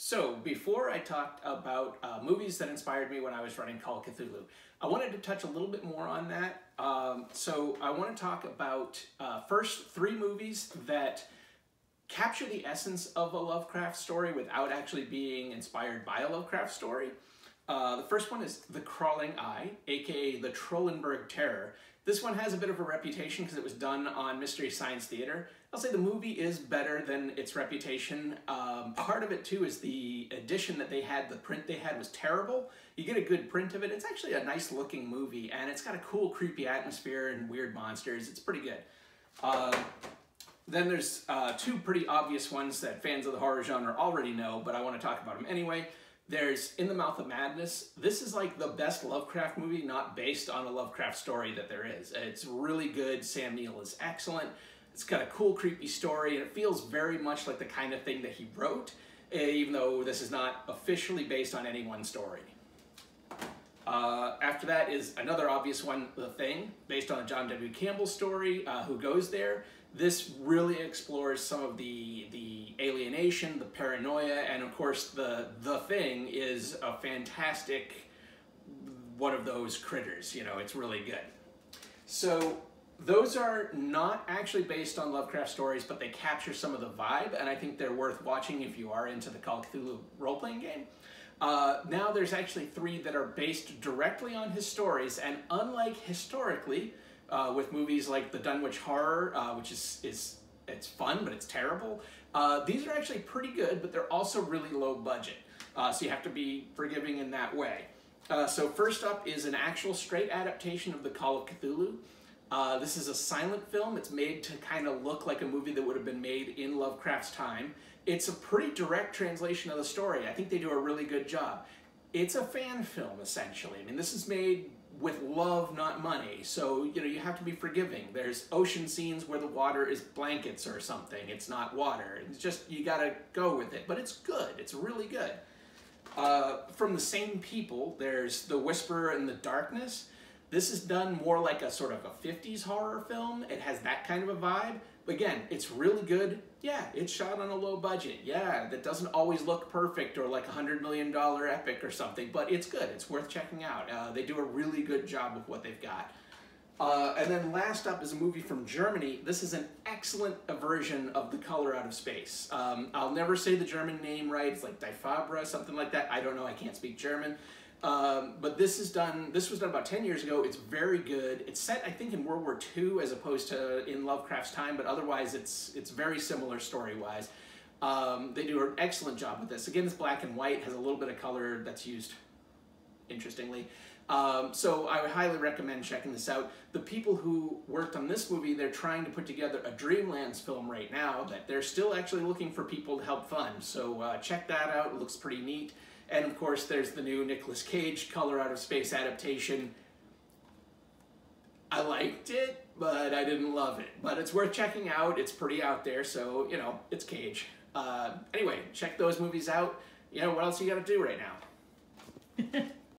So before I talked about movies that inspired me when I was running Call of Cthulhu, I wanted to touch a little bit more on that. So I want to talk about first three movies that capture the essence of a Lovecraft story without actually being inspired by a Lovecraft story. The first one is The Crawling Eye, aka the Trollenberg Terror. This one has a bit of a reputation because it was done on Mystery Science Theater. I'll say the movie is better than its reputation. Part of it too is the edition that they had, the print they had was terrible. You get a good print of it. It's actually a nice looking movie and it's got a cool creepy atmosphere and weird monsters. It's pretty good. Then there's two pretty obvious ones that fans of the horror genre already know, but I want to talk about them anyway. There's In the Mouth of Madness. This is like the best Lovecraft movie not based on a Lovecraft story that there is. It's really good. Sam Neill is excellent. It's got a cool, creepy story, and it feels very much like the kind of thing that he wrote, even though this is not officially based on any one story. After that is another obvious one, The Thing, based on a John W. Campbell story, Who Goes There? This really explores some of the alienation, the paranoia, and of course the Thing is a fantastic one of those critters. You know, it's really good. So those are not actually based on Lovecraft stories, but they capture some of the vibe, and I think they're worth watching if you are into the Call of Cthulhu role-playing game. Now there's actually three that are based directly on his stories, and unlike historically, with movies like The Dunwich Horror, which it's fun, but it's terrible. These are actually pretty good, but they're also really low budget. So you have to be forgiving in that way. So first up is an actual straight adaptation of the Call of Cthulhu. This is a silent film. It's made to kind of look like a movie that would have been made in Lovecraft's time. It's a pretty direct translation of the story. I think they do a really good job. It's a fan film, essentially. I mean, this is made with love, not money. So, you know, you have to be forgiving. There's ocean scenes where the water is blankets or something. It's not water. It's just, you gotta go with it. But it's good. It's really good. From the same people, there's The Whisperer in the Darkness. This is done more like a sort of a 50s horror film. It has that kind of a vibe. But again, it's really good. Yeah, it's shot on a low budget. Yeah, that doesn't always look perfect or like $100 million epic or something, but it's good. It's worth checking out. They do a really good job with what they've got. And then last up is a movie from Germany. This is an excellent version of The Color Out of Space. I'll never say the German name right. It's like Die Fabra, something like that. I don't know. I can't speak German. But this was done about 10 years ago. It's very good. It's set, I think, in World War II as opposed to in Lovecraft's time, but otherwise it's very similar story-wise. They do an excellent job with this. Again, it's black and white, has a little bit of color that's used, interestingly. So I would highly recommend checking this out. The people who worked on this movie, they're trying to put together a Dreamlands film right now that they're still actually looking for people to help fund. So check that out. It looks pretty neat. And of course, there's the new Nicolas Cage Color Out of Space adaptation. I liked it, but I didn't love it. But it's worth checking out. It's pretty out there, so, you know, it's Cage. Anyway, check those movies out. You know, what else you gotta do right now?